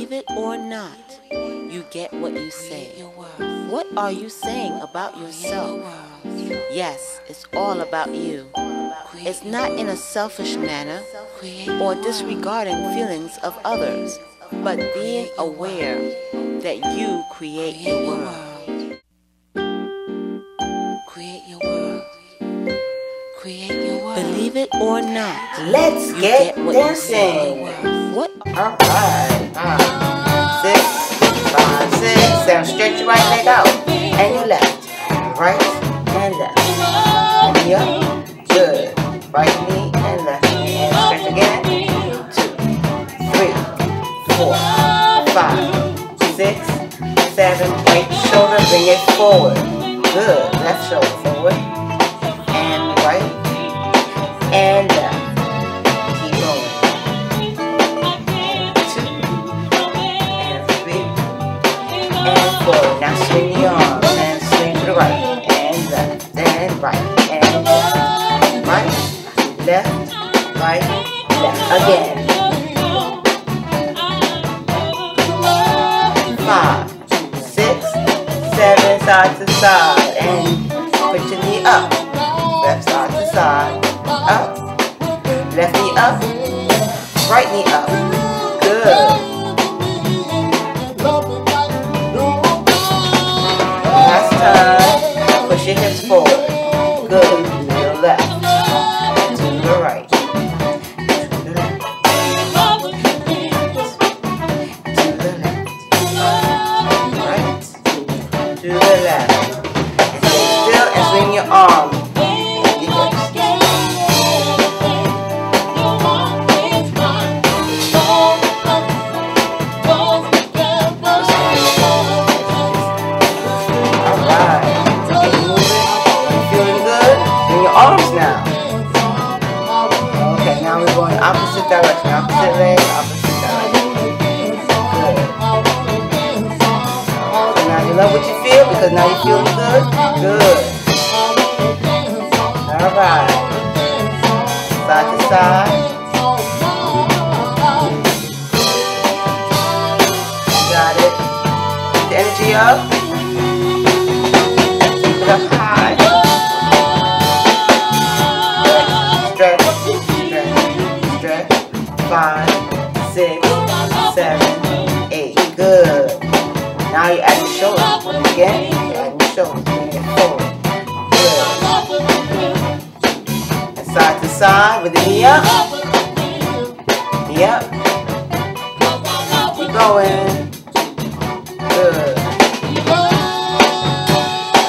Believe it or not, you get what you say. What are you saying about yourself? Yes, it's all about you. It's not in a selfish manner or disregarding feelings of others, but being aware that you create your world. Create your world. Create your world. Believe it or not, let's get dancing. What? All right. 6, 5, 6, 7. Stretch your right leg out and your left, right and left. And up. Good. Right knee and left knee. And stretch again. 2, 3, 4, 5, 6, 7. Right shoulder, bring it forward. Good. Left shoulder forward. And right and left. Keep going. 2 and 3 and 4. Now swing the arms and swing to the right and left and right and left. Right, left, right, left. Again. 5, 6, 7, side to side, and put your knee up. Left side to side, up. Left knee up, right knee up. Good. Last time, push your hips forward. Good. To the left, to the right. Swing your arm. Alright. Keep moving. Feeling good? Swing your arms now. Okay, now we're going opposite direction. Opposite leg, opposite direction. Good. So now you love what you feel because now you're feeling good? Good. Alright. Side to side. Got it. Keep the energy up. Keep it up high. Stretch, stretch, stretch. 5, 6, 7, 8. Good. Now you add your shoulder. Again, you add your shoulder. Bring it forward. Good. Side to side with the knee up. Knee up. Keep going. Good.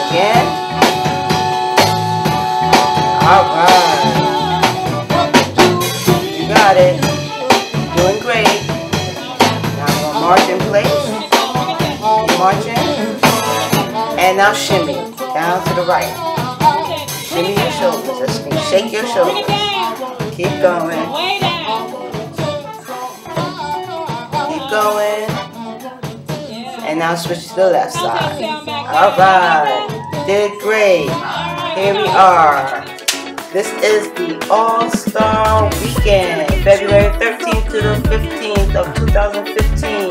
Again. Alright. You got it. Doing great. Now I'm going to march in place. Marching. And now shimmy. Down to the right. Shimmy your shoulders. Just shake your shoulders. Keep going. Keep going. And now switch to the left side. Alright. Did great. Here we are. This is the All-Star Weekend. February 13th to the 15th of 2015.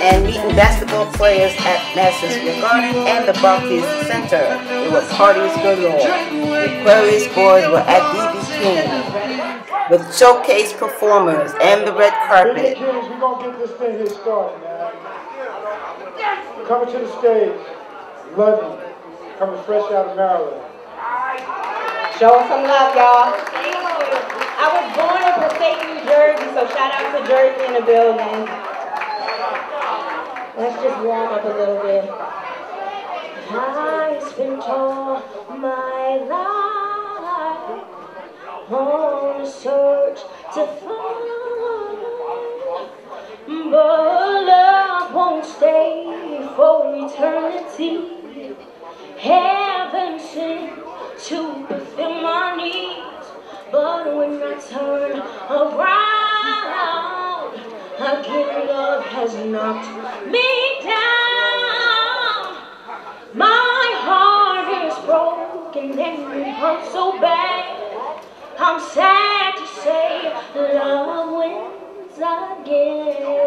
And meeting basketball players at Madison Square Garden and the Barclays Center. There were parties galore. The Aquarius boys were at BB King with showcase performers and the red carpet. We're going to get this thing here started, man. Coming to the stage, London, coming fresh out of Maryland. Show us some love, y'all. I was born in Passaic, New Jersey, so shout out to Jersey in the building. Let's just warm up a little bit. I spent all my life on a search to find, but love won't stay for eternity. Heaven sent to fulfill my needs, but when I turn around, again love has knocked me down. My heart is broken and it hurts so bad. I'm sad to say love wins again.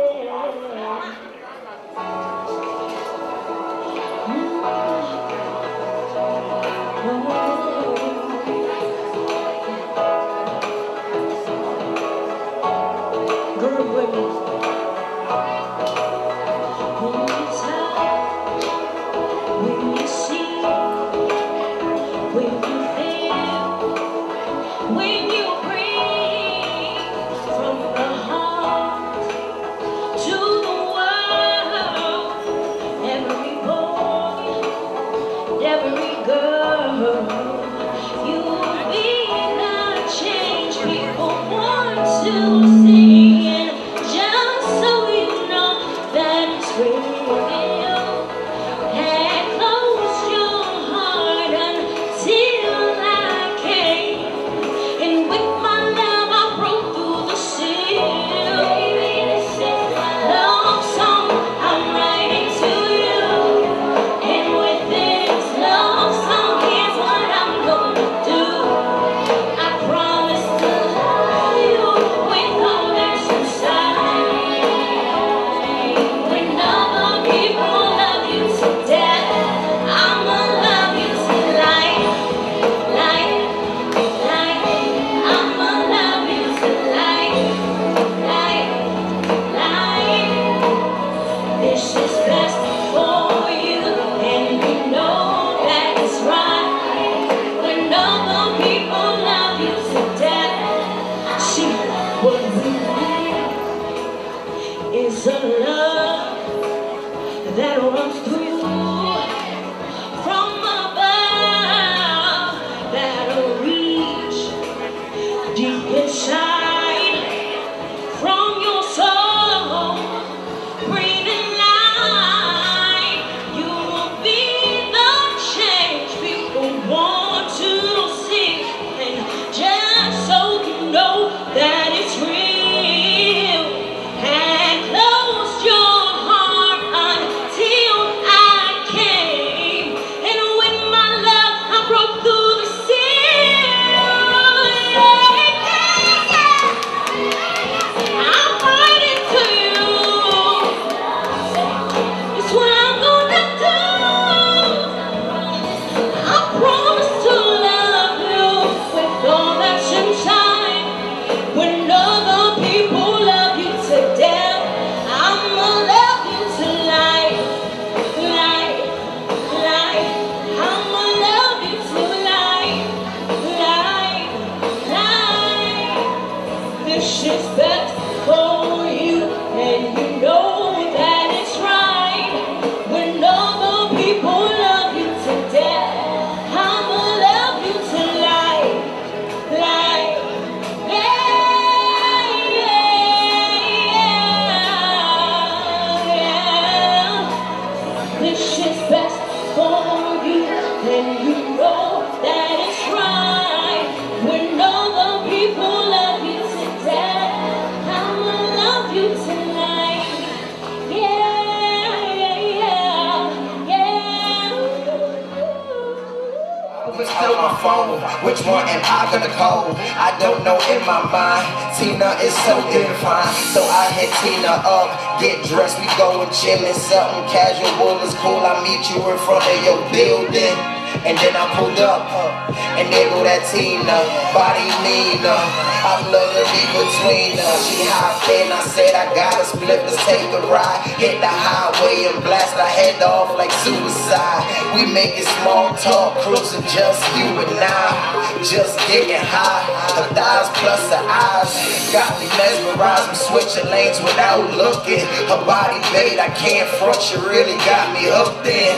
It's a love that runs through from above, that'll reach deep inside from your soul, breathing life. You will be the change people want to see, and just so you know that it's real. Still my phone, which one am I gonna call? I don't know in my mind. Tina is so divine, so I hit Tina up. Get dressed, we going chillin', something casual is cool. I meet you in front of your building, and then I pulled up, and there go that Tina, body meaner. I love to be between us. She hopped in, I said I gotta split, let's take a ride. Hit the highway and blast our head off like suicide. We making small talk, cruising just you and I, just getting high. Her thighs plus her eyes got me mesmerized. I'm switching lanes without looking. Her body bait, I can't front, she really got me hooked in.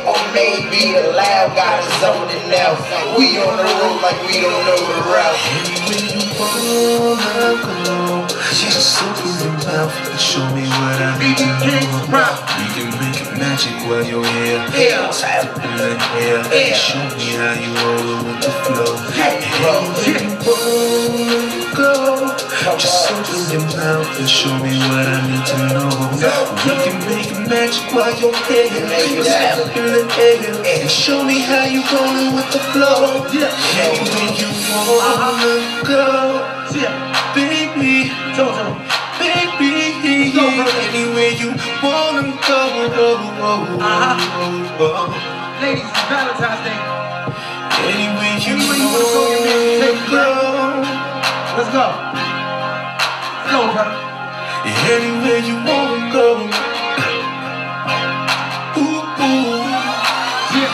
Or maybe the loud got us zoning out. We on the road like we don't know the route. Anywhere you wanna go, just open your mouth and show me what I need to know. We can make it magic while you're here. Tap in the hair, show me how you roll with the flow. Anywhere you wanna go, just open your mouth and show me what I need to know. We can make it magic while you're here. Tap in the air and show me how you roll with the flow. Anywhere you wanna go, baby, baby, anywhere you wanna go. Ladies, it's Valentine's Day. Anywhere you wanna go, you mean take a go. Let's go. Flow, bro. Anywhere you wanna go. Ooh, ooh. Yeah.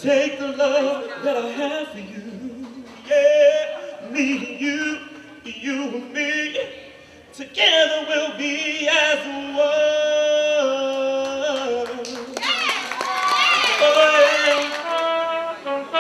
Take the love that I have for you, yeah, me, you and me, together we'll be as one. Oh, yeah.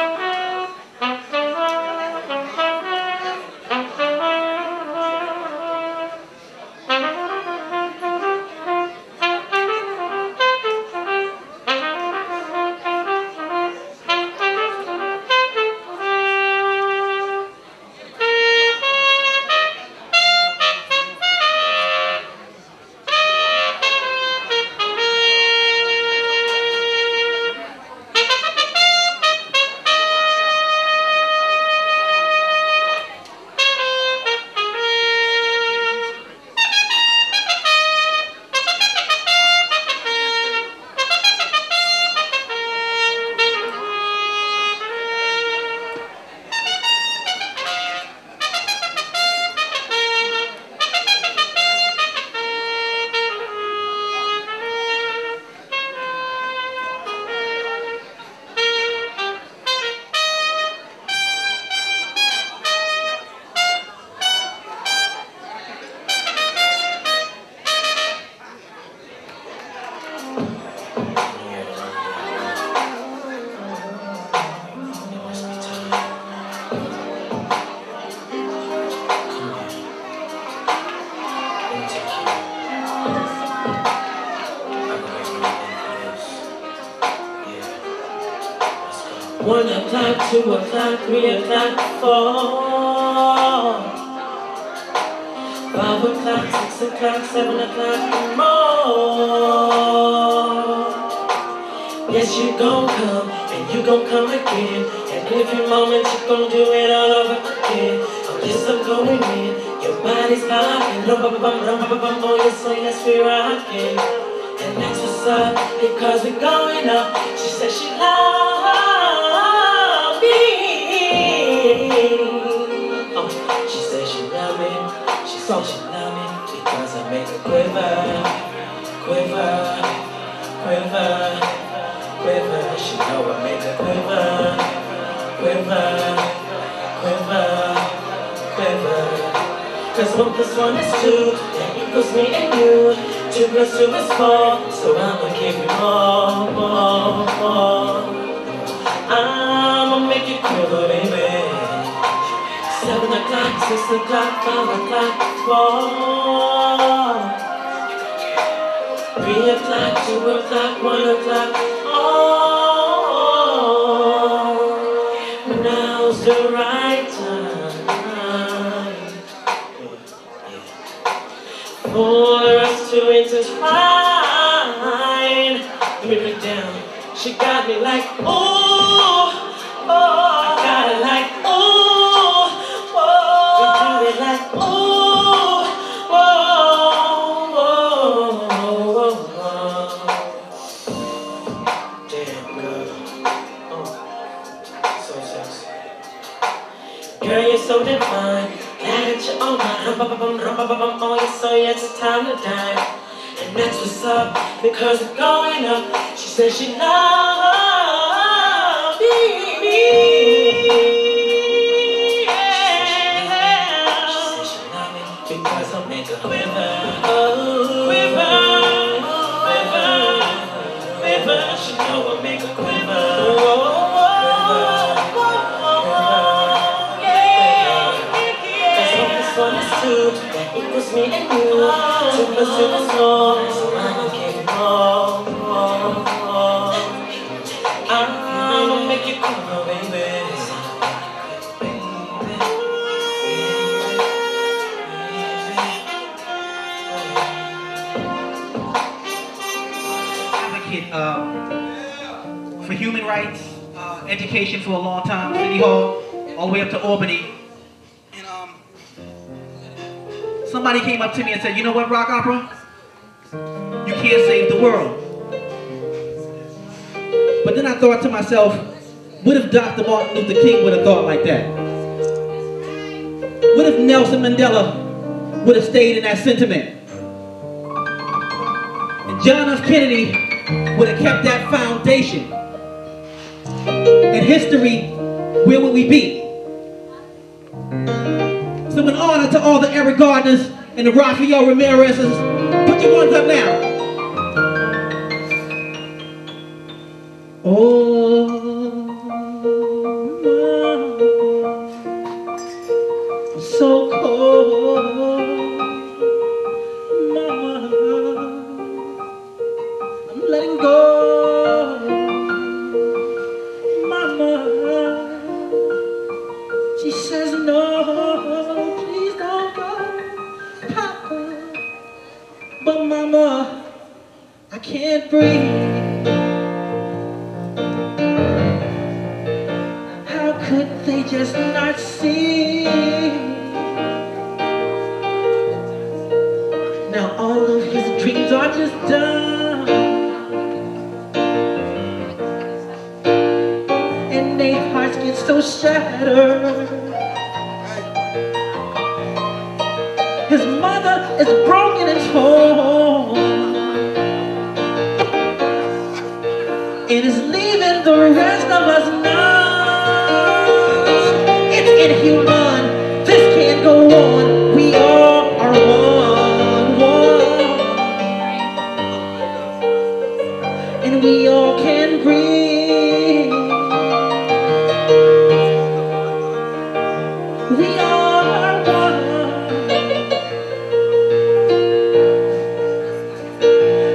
1 o'clock, 2 o'clock, 3 o'clock, 4, 5 o'clock, 6 o'clock, 7 o'clock, and more. Yes, you gon' come, and you gon' come again. And in a few moments, you gon' do it all over again. Oh, yes, I'm going in. Your body's rocking. Oh, yes, oh, yes, we rocking. And that's what's up, because we're going up. She said she loved me. Oh, she said she loved me. She said she loved me because I make her quiver, quiver, quiver, quiver. She know I make her quiver, quiver, quiver, quiver. 'Cause 1 + 1 is 2, that equals me and you. 2 + 2 is 4, so I'ma give you more. I'ma make you quiver, baby. 7 o'clock, 6 o'clock, 5 o'clock, 4, 3 o'clock, 2 o'clock, 1 o'clock. Oh, now's the right time for us to intertwine. Let me break down. She got me like, ooh, oh, I got it like, ooh, oh, we do it like, ooh, oh, oh, oh, oh. Damn, girl. Oh, so sexy. Girl, you're so divine. Glad that you're on my oh, yes, so yes, it's time to die. And that's what's up, because we're going up. She said she loved me. Yeah. She said she loved me because I make her quiver. Oh, quiver, quiver, quiver. She know I make her quiver. That equals me and you. 2 + 2 is 4, so I'ma give you more. I'ma make you quiver, baby. Advocate for human rights, education for a long time, City Hall, all the way up to Albany. Somebody came up to me and said, you know what, Rock Opera? You can't save the world. But then I thought to myself, what if Dr. Martin Luther King would have thought like that? What if Nelson Mandela would have stayed in that sentiment? And John F. Kennedy would have kept that foundation? And history, where would we be? So in honor to all the Eric Gardners and the Rafael Ramirez's, put your ones up now. Oh, I'm so cold, mama, I'm letting go, mama. She says no. But mama, I can't breathe. How could they just not see? Now all of his dreams are just done, and their hearts get so shattered. His mother is broken and torn, and is leaving the rest of us now. It's inhuman, this can't go on. We all are one, and we all can breathe. We all are one.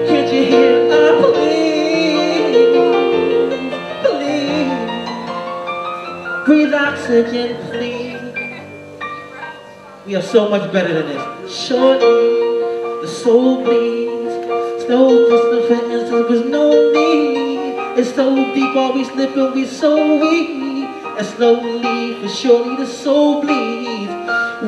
Can't you hear? Please, please. Breathe oxygen, please. We are so much better than this. Surely, the soul bleeds. No distance for instance, there's no need. It's so deep, all we slip and we so weak. And slowly, for surely, the soul bleeds.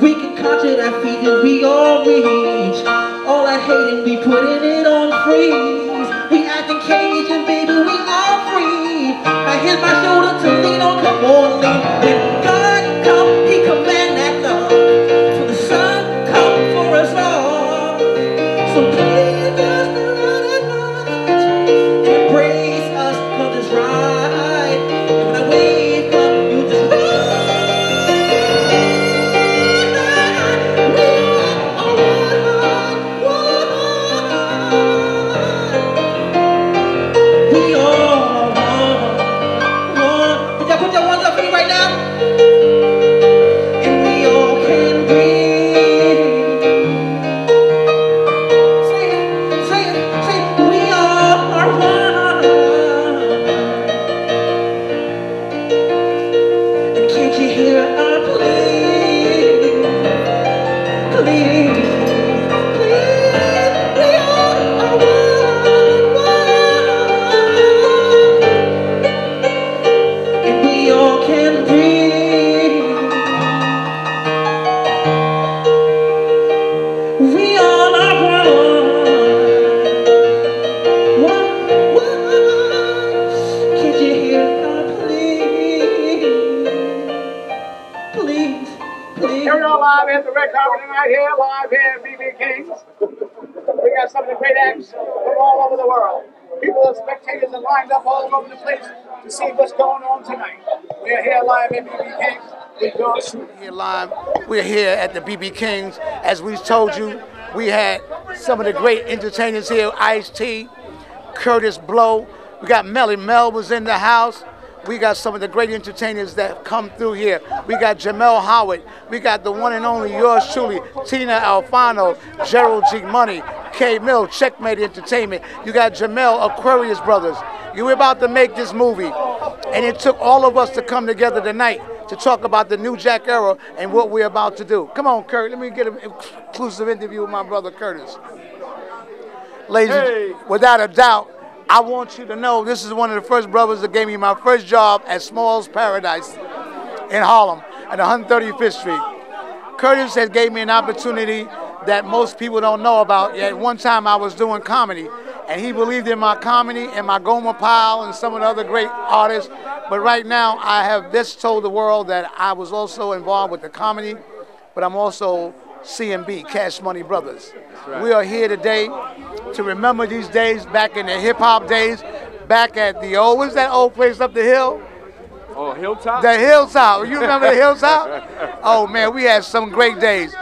We can conjure that feeling we all reach. All that hating, we putting it on freeze. We acting Cajun, baby, we all free. Now here's my shoulder to lean on, come on, lean. When God come, he command that love. For the sun come for us all. So please just embrace us, cause it's right. And when I wave up, you just we all one. Did y'all put your ones up for me right now? And we all can breathe. Say it, say it, say it. We all are one. And can't you hear our plea? Please, please, we all are one. And we all can breathe. We all are one. Can't you hear our plea? Please, please. Here we are live at the red carpet tonight here, live here at BB King's. We got some of the great acts from all over the world. People and spectators are lined up all over the place to see what's going on tonight. We are here live at BB King's. Here live. We're here at the BB King's. As we told you, we had some of the great entertainers here, Ice-T, Curtis Blow. We got Melly Mel was in the house. We got some of the great entertainers that come through here. We got Jamel Howard. We got the one and only yours truly, Tina Alfano, Gerald G. Money, K. Mill, Checkmate Entertainment. You got Jamel Aquarius Brothers. You were about to make this movie, and it took all of us to come together tonight to talk about the New Jack era and what we're about to do. Come on, Kurt, let me get an exclusive interview with my brother Curtis. Ladies, without a doubt, I want you to know this is one of the first brothers that gave me my first job at Small's Paradise in Harlem at 135th Street. Curtis has gave me an opportunity that most people don't know about. At one time I was doing comedy, and he believed in my comedy and my Gomer Pyle and some of the other great artists. But right now I have just told the world that I was also involved with the comedy, but I'm also CMB, Cash Money Brothers. Right. We are here today to remember these days back in the hip-hop days, back at the old, what's that old place up the hill? Oh, Hilltop? The Hilltop. You remember the Hilltop? Oh, man, we had some great days.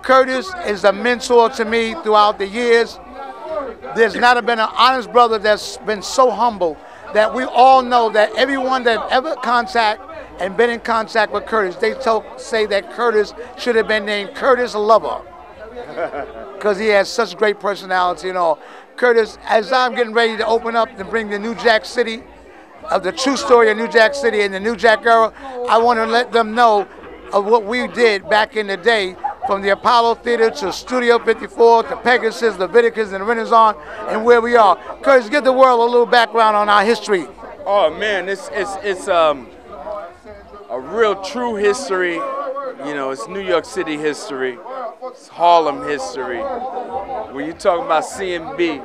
Curtis is a mentor to me throughout the years. There's not been an honest brother that's been so humble that we all know that everyone that ever been in contact with Curtis, they say that Curtis should have been named Curtis Lover because he has such great personality and all. Curtis, as I'm getting ready to open up and bring the New Jack City, of the true story of New Jack City and the New Jack era, I want to let them know of what we did back in the day, from the Apollo Theater to Studio 54 to Pegasus, Leviticus, and Renaissance, and where we are. Curtis, give the world a little background on our history. Oh man, it's a real true history. You know, it's New York City history, it's Harlem history. When you talk about CMB,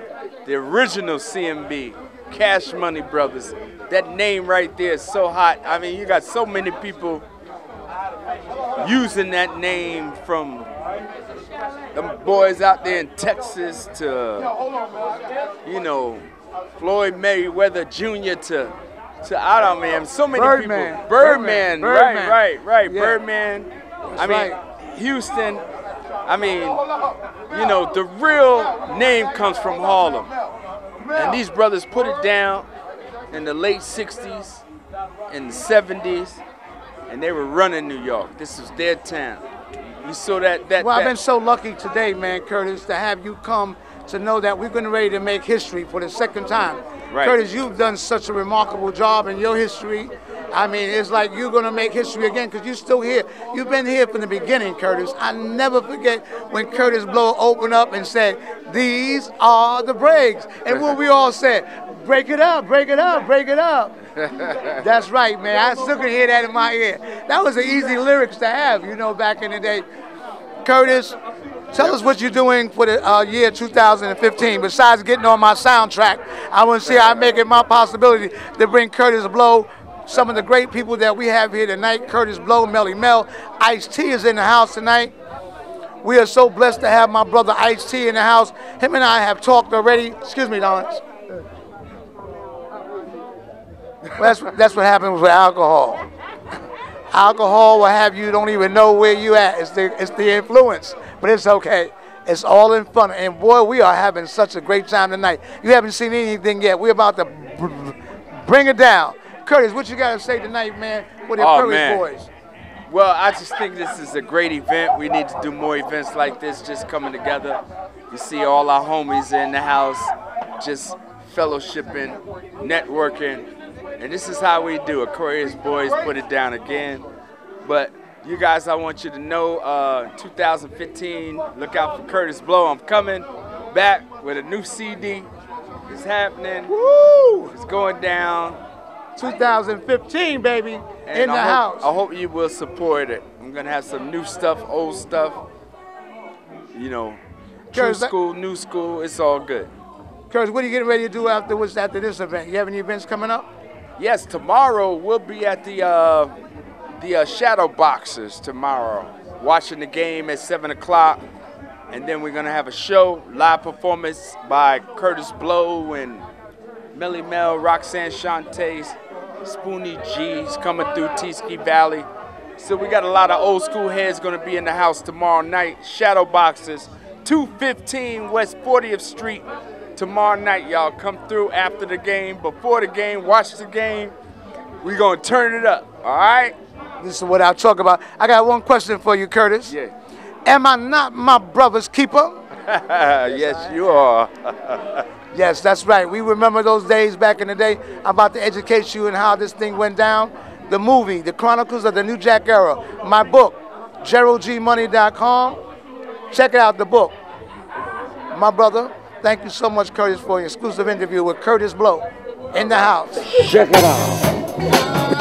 the original CMB, Cash Money Brothers, that name right there is so hot. I mean, you got so many people using that name, from them boys out there in Texas to, you know, Floyd Mayweather Jr. to I don't know, man, so many people. Birdman, right. Yeah. Birdman. I mean, Houston. I mean, you know, the real name comes from Harlem. And these brothers put it down in the late 60s, in the 70s, and they were running New York. This was their town. You saw that. Well, I've been so lucky today, man, Curtis, to have you come to know that we're getting ready to make history for the second time. Right. Curtis, you've done such a remarkable job in your history, I mean, it's like you're going to make history again because you're still here. You've been here from the beginning, Curtis. I never forget when Curtis Blow opened up and said, "These are the breaks." And what we all said, "Break it up, break it up, break it up." That's right, man. I still can hear that in my ear. That was an easy lyrics to have, you know, back in the day. Curtis, tell us what you're doing for the year 2015. Besides getting on my soundtrack, I want to see how I make it my possibility to bring Curtis Blow, some of the great people that we have here tonight. Curtis Blow, Melly Mel, Ice-T is in the house tonight. We are so blessed to have my brother Ice-T in the house. Him and I have talked already. Excuse me, Lawrence. Well, that's what happens with alcohol. Alcohol will have you don't even know where you at. It's the influence, but it's okay. It's all in fun. And boy, we are having such a great time tonight. You haven't seen anything yet. We're about to bring it down. Curtis, what you got to say tonight, man, with the Curtis boys? Well, I just think this is a great event. We need to do more events like this, just coming together. You see all our homies in the house, just fellowshipping, networking. And this is how we do it. Curtis Boys put it down again. But you guys, I want you to know, 2015, look out for Curtis Blow. I'm coming back with a new CD. It's happening. Woo! It's going down. 2015, baby, in the house. I hope you will support it. I'm going to have some new stuff, old stuff. You know, true school, new school, it's all good. Curtis, what are you getting ready to do after this event? You have any events coming up? Yes, tomorrow we'll be at the Shadow Boxers tomorrow, watching the game at 7 o'clock. And then we're going to have a show, live performance by Curtis Blow and Melly Mel, Roxanne Shantae, Spoonie G's coming through Teesky Valley. So we got a lot of old school heads going to be in the house tomorrow night. Shadow Boxers, 215 West 40th Street. Tomorrow night, y'all come through after the game, before the game, watch the game. We're going to turn it up, all right? This is what I talk about. I got one question for you, Curtis. Yeah. Am I not my brother's keeper? Yes, you are. Yes, that's right. We remember those days back in the day. I'm about to educate you on how this thing went down. The movie, The Chronicles of the New Jack Era. My book, GeraldGmoney.com. Check it out, the book. My brother, thank you so much, Curtis, for an exclusive interview with Curtis Blow in the house. Check it out.